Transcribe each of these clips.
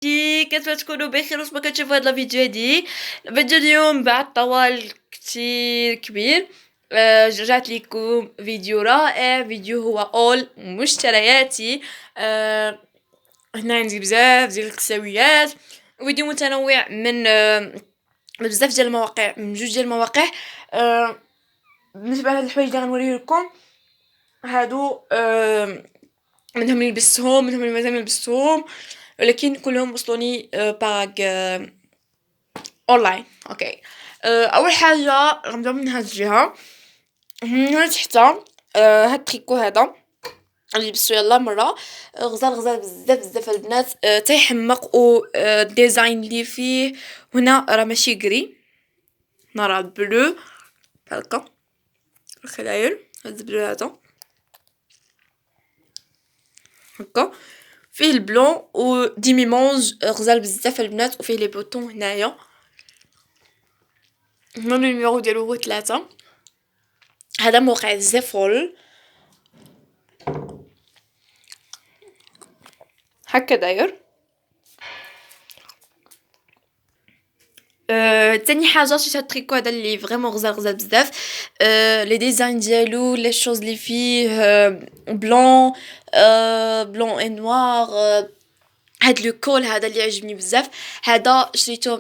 كيف تكونوا بخير واش ما كتشوفوا هاد الفيديو هادي. الفيديو اليوم بعد طوال كتير كبير رجعت لكم فيديو رائع. فيديو هو اول مشترياتي. هنا عندي بزاف ديال الكساويات، فيديو متنوع من بزاف ديال المواقع، من جوج ديال المواقع. بالنسبه لهاد الحوايج اللي غنوريه لكم هادو منهم اللي لبستهم منهم اللي مازال ما لبستهم، ولكن كلهم وصلوني باغ اونلاين. اوكي. اول حاجه غنبداو من هاد الجهه. هنا تحتا هاد التريكو هذا اللي لبستو يلا مره غزال غزال بزاف بزاف البنات. تيحمق و الديزاين اللي فيه هنا راه ماشي غري، هنا راه بلو هكا الخلايل. هاد البلو هذا هكا فيه البلون و ديمي مونج غزال بزاف البنات، وفيه لي بوطون هنايا. هنا النيميرو ديالو هو 3. هذا موقع زيفول هكا داير. تاني حاجه شريت هاد التريكو هذا اللي فريمون غزال غزال بزاف. لي ديزاين ديالو لي شوز اللي فيه بلون بلون اي نوار. هاد لو كول هذا اللي عجبني بزاف. هذا شريته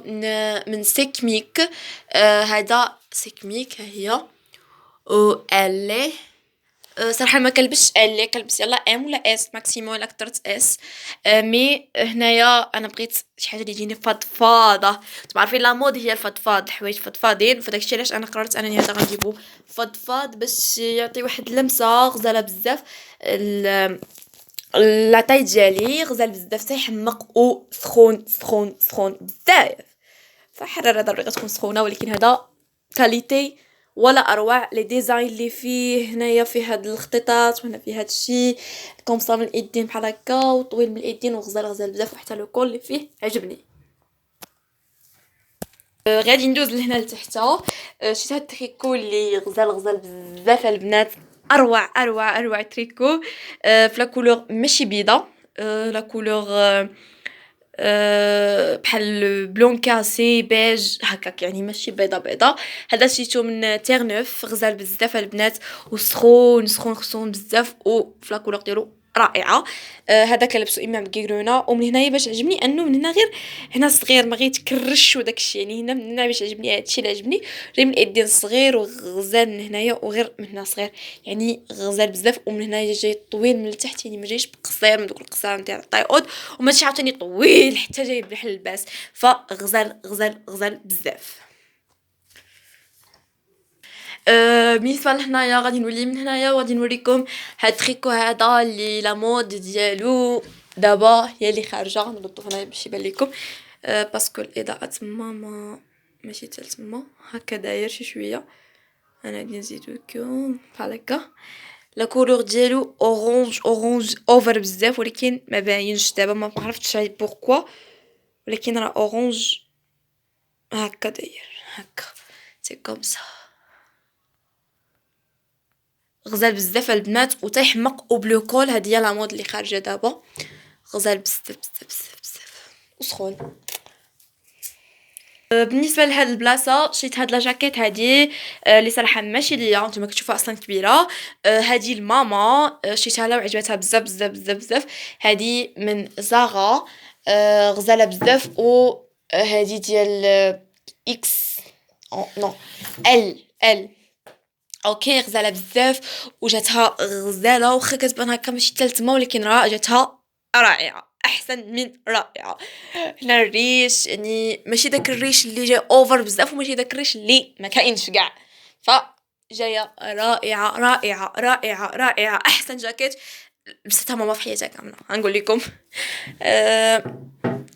من سيكميك. هذا سيكميك ها هي و الي. صراحه ما كلبسش الي، كلبس يلا ام ولا اس ماكسيموم ولا كثرت اس. مي هنايا انا بغيت شي حاجه اللي تجيني فضفاضه. تعرفين لا مود هي الفضفاض، الحوايج فضفاضين، فداك الشيء علاش انا قررت انني هذا غنجيبو فضفاض باش يعطي واحد اللمسه غزاله بزاف. لاطاي ديالي غزال بزاف، تيحمق و سخون سخون سخون بزاف. صح الرياضه ضروري تكون سخونه، ولكن هذا كاليتي ولا اروع. لي ديزاين اللي فيه هنايا فيه هاد الخطيطات، وهنا فيه هاد الشيء كومصا من الايدين بحال هكا وطويل من الايدين وغزال غزال بزاف، وحتى لو كول اللي فيه عجبني. غادي ندوز لهنا لتحتا. شفت هاد التريكو اللي غزال غزال بزاف البنات، اروع اروع اروع تريكو. في لا كولور ماشي بيضه، لا كولور بحال بلون كاسي بيج هكاك، يعني ماشي بيضه بيضه. هذا شريتو من تيرنوف غزال بزاف البنات وسخون سخون سخون بزاف، وفي لا كولور ديالو رائعه. هذا كنلبسو اما بكيرونه، ومن هنايا باش عجبني انه من هنا غير هنا صغير ما غيتكرش وداك الشيء، يعني هنا من هنا باش عجبني هادشي اللي عجبني جاي من الايدين صغير وغزال من هنايا وغير من هنا صغير، يعني غزال بزاف. ومن هنايا جاي طويل من التحت، يعني ما جايش بقصير من دوك القصار نتاع الطايقود، وماشي عاوتاني طويل حتى جاي بحال الباس، فغزال غزال غزال بزاف. بالنسبه لهنايا غادي نولي من هنايا وغادي نوريكم هاد التريكو هذا اللي لا مود ديالو دابا هي اللي خارجه. نردو هنايا باش يبان لكم باسكو الاضاءه تما ما ماشي حتى تما هكا داير شي شويه. انا غادي نزيدوكم بحال هكا. لا كولور ديالو اورانج اورانج اوفر بزاف، ولكن ما باينش دابا، ما عرفتش بوركوا، ولكن راه اورانج هكا داير هكا سي كوم سا. غزال بزاف البنات وتيحمق وبلو كول، هادي هي لا مود اللي خارجه دابا، غزال بزاف بزاف بزاف بزاف وسخون. بالنسبه لهاد البلاصه شريت هاد لا جاكيت هادي اللي صراحه ماشي ليا، نتوما كتشوفوها اصلا كبيره. هادي الماما شريتها لها وعجبتها بزاف بزاف بزاف بزاف. هادي من زارا غزاله بزاف، و هادي ديال اكس نو ال اوكي غزاله بزاف، وجاتها غزاله واخا كتبان هكا ماشي حتى لتما، ولكن راه جاتها رائعه احسن من رائعه. هنا الريش يعني ماشي داك الريش اللي جاي اوفر بزاف، وماشي داك الريش اللي ما كاينش كاع، ف جايه رائعه رائعه رائعه رائعه. احسن جاكيت لبستها ماما في حياتها كامله غنقول لكم.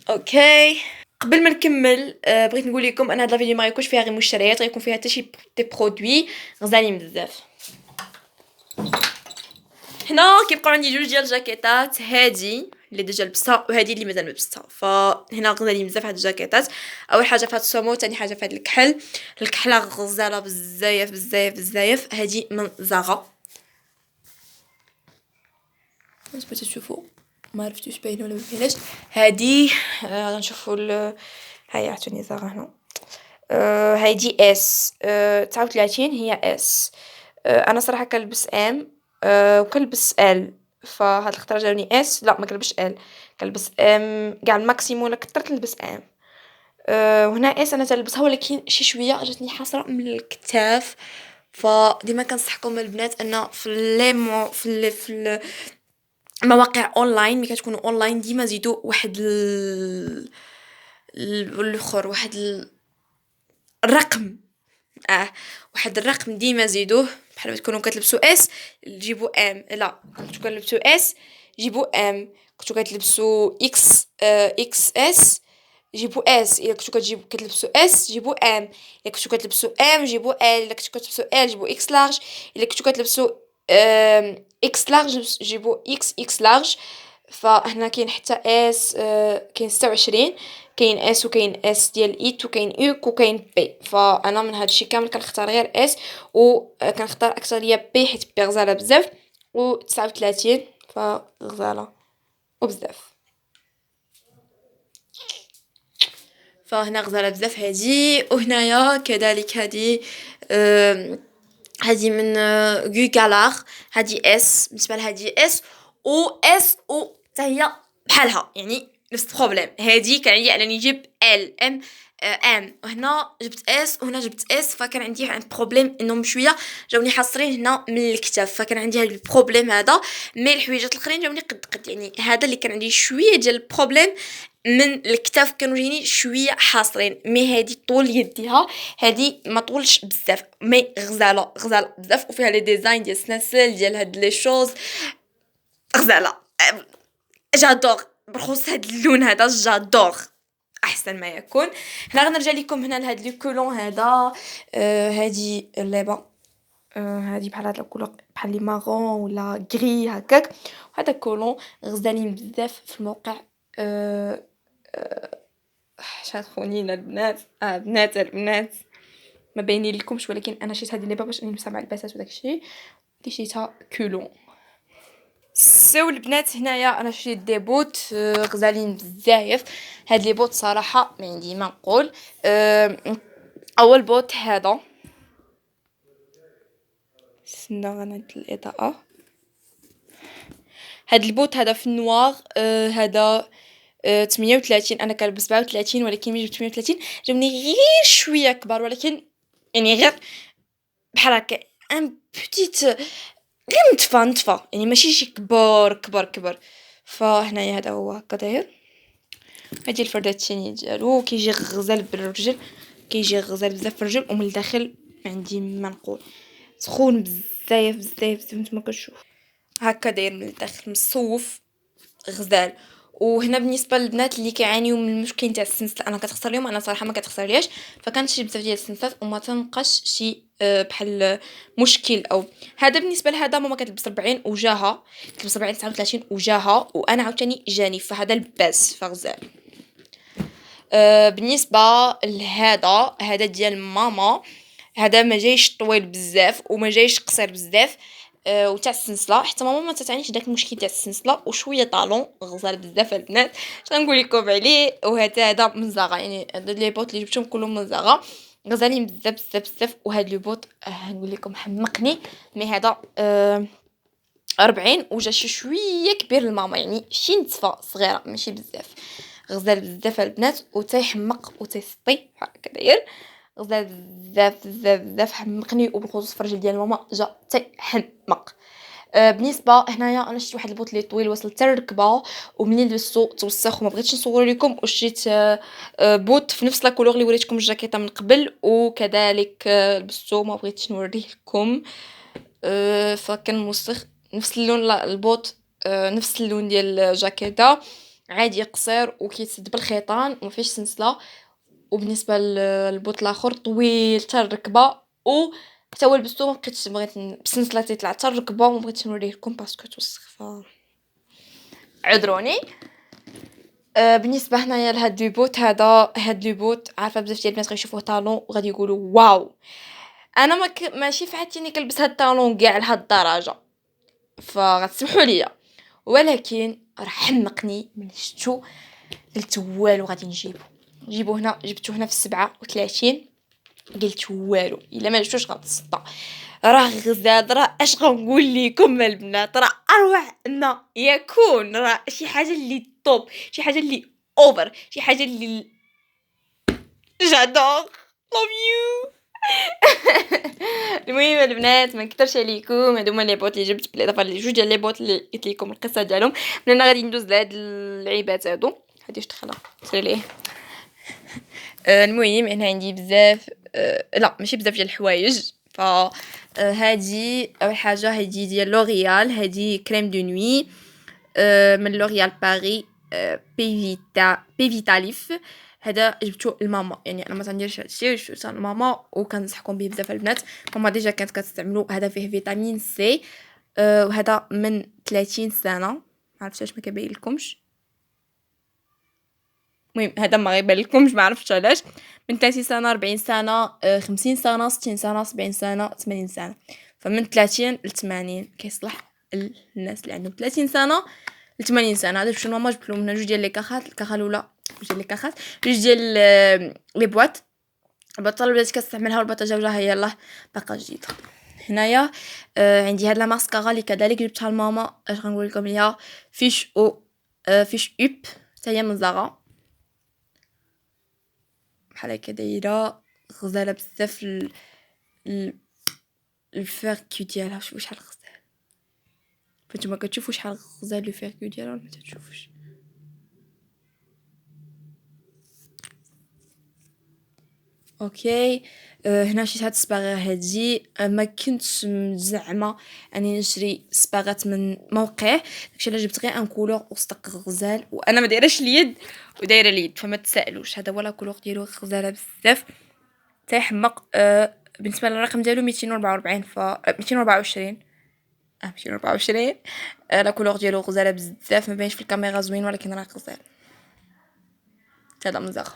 اوكي قبل ما نكمل بغيت نقول لكم ان هذا الفيديو ما غيكونش فيها غير مشتريات، غيكون فيها حتى شي دي برودوي غزالين بزاف. هنا كيبقاو عندي جوج ديال الجاكيتات، هادي اللي ديجا لبستها وهادي اللي مازال ما لبستها، فهنا غزالين بزاف هاد الجاكيتات. اول حاجه فهاد السومو، ثاني حاجه فهاد الكحل. الكحله غزاله بزاف بزاف بزاف، هادي من زارا باش تشوفوا ما عرفتوش باينه ولا ما بايناش. هادي غنشوفوا هيا عطوني زهره هنا. هادي اس 39 هي اس. انا صراحه كنلبس ام وكنلبس ال، فهاد الخطره جاوني اس. لا ما كنلبسش ال، كنلبس ام كاع الماكسيموم الا كثرت نلبس ام. وهنا اس انا تلبسها ولكن شي شويه جاتني حسره من الكتاف، فديما كنصحكم البنات ان في لي مو في المواقع اونلاين ملي كتكونوا اونلاين ديما زيدوا واحد الاخر واحد الرقم. واحد الرقم ديما زيدوه، بحال تكونوا كتلبسوا اس جيبوا ام، لا كنتو كتلبسوا اس جيبوا ام، كنتو كتلبسوا اكس اكس اس جيبوا اس، الا كنتو كتلبسوا اس جيبوا ام، الا كنتو كتلبسوا ام جيبوا ال، الا كنتو كتلبسوا ال جيبوا اكس لارج، الا كنتو كتلبسوا اكس لارج جيبوا اكس اكس لارج. فهنا كاين حتى اس، كاين 26، كاين اس وكاين اس ديال ايت وكاين اوك وكاين بي. فانا من هادشي كامل كنختار غير اس، وكنختار اكثريه بي حيت بي غزاله بزاف، و 39 فغزاله وبزاف. فهنا غزاله بزاف هادي، وهنايا كذلك هادي هادي من غوغالاغ. هادي اس بالنسبه لهادي اس، و اس و حتى هي بحالها يعني نفس البروبليم. هادي كان عندي انني نجيب ال ام ام، وهنا جبت اس وهنا جبت اس، فكان عندي واحد بروبليم انهم شويه جاوني حاصرين هنا من الكتاف، فكان عندي هاد البروبليم هذا. مي الحويجات الاخرين جاوني قد قد، يعني هذا اللي كان عندي شويه ديال البروبليم من الكتاف، كانوا جايين شويه حاصرين. مي هادي طول يديها، هادي ما طولش بزاف مي غزاله غزاله بزاف، وفيها لي ديزاين ديال السلاسل ديال هاد لي شوز غزاله. جادور بخصوص هاد اللون هذا جادور احسن ما يكون. هنا غنرجع لكم هنا لهاد لو كولون هذا. هادي الليبه، هادي بحال هاد الكولور بحال لي مارون ولا غري هكاك، وهذا كولون غزالين بزاف في الموقع. شافوني البنات، بنات البنات ما باينين لكمش، ولكن انا شريت هذه الليبه باش نلبسها مع الباسات وداكشي اللي شريتها كولون. سو البنات هنايا انا شريت دي بوت غزالين بزاف. هاد لي بوت صراحه ما عندي ما نقول. اول بوت هذا، استنى غنعد الاضاءه. هاد البوت هذا في النوار، هذا 38، انا كنلبس 37 ولكن ملي جبت 38 جاوني غير شويه كبار، ولكن يعني غير بحال هكا ان بوتيت، غير نتفى يعني ماشي شي كبار كبار كبار. فهنايا هذا هو هكا داير. هادي الفردة الثانية ديالو، كيجي غزال بالرجل، كيجي غزال بزاف في الرجل، ومن الداخل ما عندي ما نقول، سخون بزاف بزاف بزاف نتوما كتشوفوا هكا داير من الداخل مصوف غزال. وهنا بالنسبه للبنات اللي كيعانيو من المشكل تاع السنسله، انا كتخسر لهم، انا صراحه ما كتخسر لياش، فكنشري بزاف ديال السنسلات وما تنبقاش شي بحال مشكل. او هذا بالنسبه لهذا ماما كتلبس 40 وجاها كتلبس 40 39 وجاها، وانا عاوتاني جاني، فهذا الباس فغزال. بالنسبه هذا ديال ماما، هذا ما جايش طويل بزاف وما جايش قصير بزاف، وتاع السنسله حتى ماما ما تتعانيش داك المشكل تاع السنسله، وشويه طالون غزال بزاف البنات. شنقول لكم عليه. وهذا من زاغا، يعني هاد لي بوت اللي جبتهم كلهم من زاغا غزالين بزاف بزاف بزاف. وهاد لو بوت نقول لكم حمقني، مي هذا 40 وجا شي شويه كبير لماما، يعني شي نتفه صغيره ماشي بزاف. غزال بزاف البنات وتيحمق وتيسطي هكا داير غزال بزاف بزاف بزاف، حمقني. وبالخصوص فرجل ديال ماما جا تيحمق. بالنسبه هنايا انا شريت واحد البوط لي طويل وصل حتى الركبه، ومنين لبستو توسخ وما بغيتش نصور لكم، وشريت بوط في نفس لا كولور اللي وريتكم الجاكيطه من قبل، وكذلك لبستو ما بغيتش نوريه لكم. فكان موسخ نفس اللون، البوط نفس اللون ديال الجاكيطه، عادي قصير وكيتسد بالخيطان وما فيهش سنسله. وبالنسبه للبوط الاخر طويل حتى الركبه، و حتى هو لبستو ما بقيتش بغيت بسنسله تيطلع حتى الركبه، وما بغيتش نوريه لكم باسكو توسخ، عذروني. بالنسبه هنايا لهاد لو بوت هاد لو بوت، عارفه بزاف ديال البنات غيشوفوه طالون وغادي يقولوا واو. انا ماشي في حياتي اني كنلبس هاد الطالون كاع لهاد الدرجه، فغتسمحوا لي. ولكن راه حمقني ملي شفتو قلت والو غادي نجيبو هنا. جبتو هنا في 37 قلت والو الا ما جبتوش غنتصدى. راه غزال، راه اش غنقول لكم البنات، راه اروع ما يكون، راه شي حاجه اللي طوب، شي حاجه اللي اوفر، شي حاجه اللي جادور لوف يو. المهم البنات ما نكثرش عليكم، هادو هما لي بوت اللي جبت بالاضافه لجوج ديال لي بوت اللي قلت لكم القصه ديالهم. من هنا غادي ندوز لهاد اللعيبات هادو. هادي واش دخلها سير ليه. المهم هنا عندي بزاف، لا ماشي بزاف ديال الحوايج. ف هادي اول حاجه هادي ديال لوريال، هادي كريم دو نوي من لوريال باري، بي فيتاليف. هذا جبتو لماما، يعني انا ما تنديرش هادشي، جبتو لماما وكنصحكم به بزاف البنات. ماما ديجا كانت كتستعملو. هذا فيه فيتامين سي، وهذا من 30 سنه، ما عرفتش واش ما كيبين لكمش. المهم هذا ما غيبان لكمش، ما عرفتش علاش. من 30 سنه، 40 سنه، 50 سنه، 60 سنه، 70 سنه، 80 سنه. فمن 30 ل 80 كيصلح الناس اللي عندهم 30 سنه ل 80 سنه. هذا شنو ماما جبت لهم من جوج ديال لي كاخات، الكاخه الاولى جوج ديال لي كاخات، جوج ديال لي بواط. البطه اللي بدات كتستعملها والبطه جوجها هي يلاه باقا جديده. هنايا عندي هاد لا ماسكارا اللي كذلك جبتها لماما. اش غنقول لكم ليها؟ فيش او فيش اوب، حتى هي من زارا، بحال هكا دايره غزاله بزاف. الفيركو ديالها شوفوا شحال غزال. فانتوما كتشوفوا شحال غزال الفيركو ديالها ولا ما تشوفوش؟ اوكي. هنا شريت هاد الصباغه هادي. ما كنتش مزعمه اني نشري صباغات من موقع، داكشي علاش جبت غير ان كولور وصدق غزال، وانا ما دايرهش اليد ودايره اليد، فما تسالوش. هذا هو لا كولور ديالو غزاله بزاف تيحمق. بالنسبه للرقم ديالو 244 224. 224. لا كولور ديالو غزاله بزاف، ما باينش في الكاميرا زوين ولكن راه غزال. هذا مزاغ.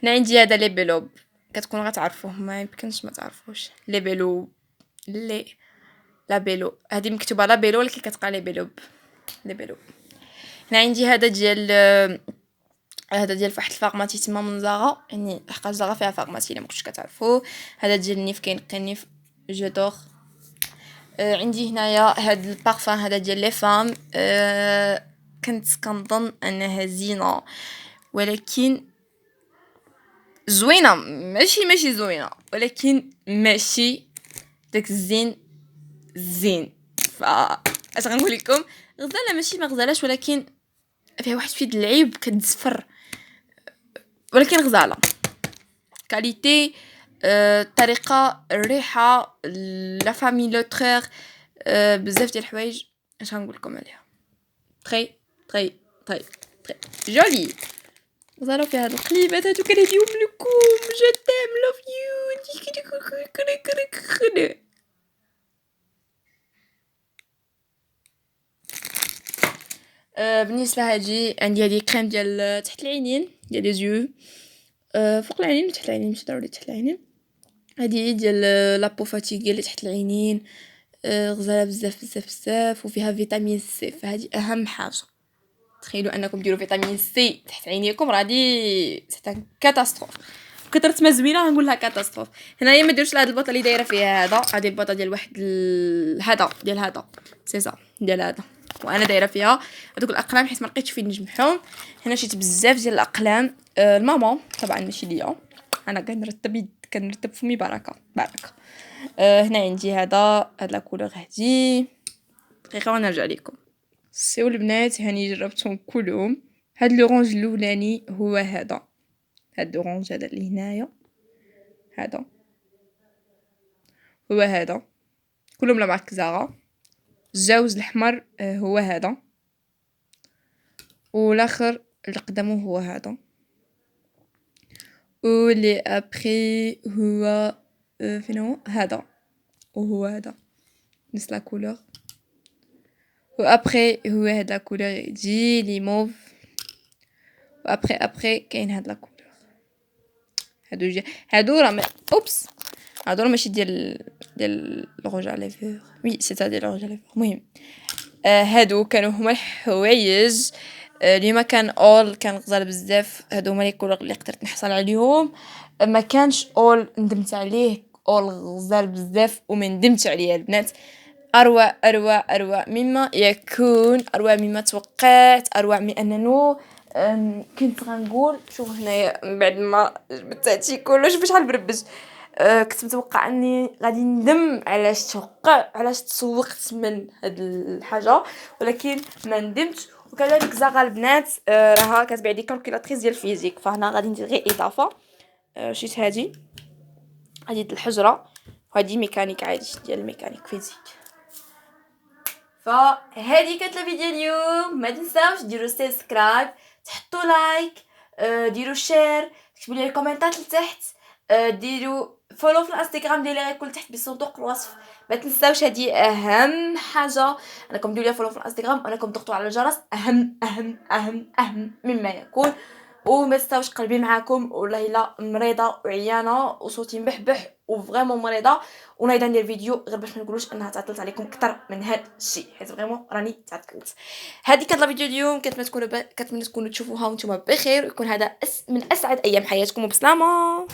هنا عندي هذا لي بلوب، كتكون غتعرفوه، ما يمكنش ما تعرفوش. لي بلوب، لي لا بيلو، هذه مكتوبه لا بيلو ولكن كتقرا لي بلوب، لي بلوب. هنا عندي هذا ديال فواحد الفارماسي تما من زارا، يعني لحقاش زارا فيها فارماسي الا ما كنتش كتعرفوه. هذا ديال النيف، كينقي النيف، جادور. عندي هنايا هاد البارفان هذا ديال لي فام. كنت كنظن انها زينه ولكن زوينه، ماشي زوينه ولكن ماشي داك الزين زين. اش غنقول لكم؟ غزاله ماشي ما غزالاش، ولكن فيها واحد فيد العيب، كتزفر، ولكن غزاله. كاليتي، طريقه، الريحه، لا فامي لوترير، بزاف ديال الحوايج. اش غنقول لكم عليها؟ تري تري تري تري جولي. غزاله فيها هاد القليبات هادو كنهديهم لكم. جو تيم لوف يو. بالنسبه هادي عندي هادي كريم ديال تحت العينين، ديال لي زيو، فوق العينين وتحت العينين، ماشي ضروري تحت العينين. هادي ديال لابو فاتيغي اللي تحت العينين. غزاله بزاف بزاف بزاف، وفيها فيتامين سي، فهادي اهم حاجه. تخيلوا انكم ديروا فيتامين سي تحت عينيكم، راه دي سيت كاتاستروف. كثرت ما زوينه غنقول لها كاتاستروف. هنايا ما ديروش لهاد البطه اللي دايره فيها هذا، هذه البطه ديال واحد هذا ديال هذا سي صا ديال هذا، وانا دايره فيها هذوك الاقلام حيت ما لقيتش فين نجمعهم. هنا شيت بزاف ديال الاقلام الماما طبعا ماشي ليا، انا كنرتب فمي بركه بركه. هنا عندي هذا لا كولور هادي دقيقه ونرجع لكم. سيو البنات هاني جربتهم كلهم. هاد لورانج الاولاني هو هذا، هاد لورانج هذا اللي هنايا، هذا هو هذا، كلهم لا مارك زارا. الجوز الاحمر هو هذا، والاخر اللي قدامه هو هذا، واللي ابري هو فين هو هذا، وهو هذا نفس لا كولور. وابري هو هاد لا كولور يجي لي موف، وابري كاين هاد لا كولور. هادو راه اوبس، هادو ماشي ديال الروج على ليفور، وي سي تا ديال الروج على ليفور. المهم هادو كانوا هما الحوايج اللي ما كان all كان غزال بزاف. هادو هما اللي قدرت نحصل عليهم. ما كانش all ندمت عليه all غزال بزاف وما ندمتش عليه البنات. أروع مما يكون، أروع مما توقعت، أروع من أنه كنت غنقول. شوف هنايا من بعد ما جبت هادشي كلش بشحال بربش. كنت متوقع اني غادي ندم علاش تسوقت من هاد الحاجه، ولكن ما ندمتش. وكذلك زاغا البنات راها كتبيع دي كالكولاتريس ديال الفيزيك، فهنا غادي ندير غير اضافه. شيت هادي ديال الحجره، وهادي ميكانيك عادي ديال الميكانيك فيزيك. فهذه كانت الفيديو اليوم. ما تنساوش ديروا سبسكرايب، تحطوا لايك، ديروا شير، تكتبوا لي الكومنتات لتحت، ديروا فولو في الانستغرام ديالي غيكون تحت بصندوق الوصف. ما تنساوش هذه اهم حاجه، انكم ديروا لي فولو في الانستغرام وانكم تضغطوا على الجرس. اهم اهم اهم اهم مما يكون. وما تنساوش قلبي معاكم، والله الا مريضه وعيانه وصوتي مبحبح وفريمون مريضه، ونايضا ندير فيديو غير باش ما نقولوش انها تعطلت عليكم اكثر من هذا الشيء، حيت فريمون راني تعطلت. هذه كانت الفيديو اليوم. كنتمنى تشوفوها وانتم بخير، ويكون هذا من اسعد ايام حياتكم، وبسلامه.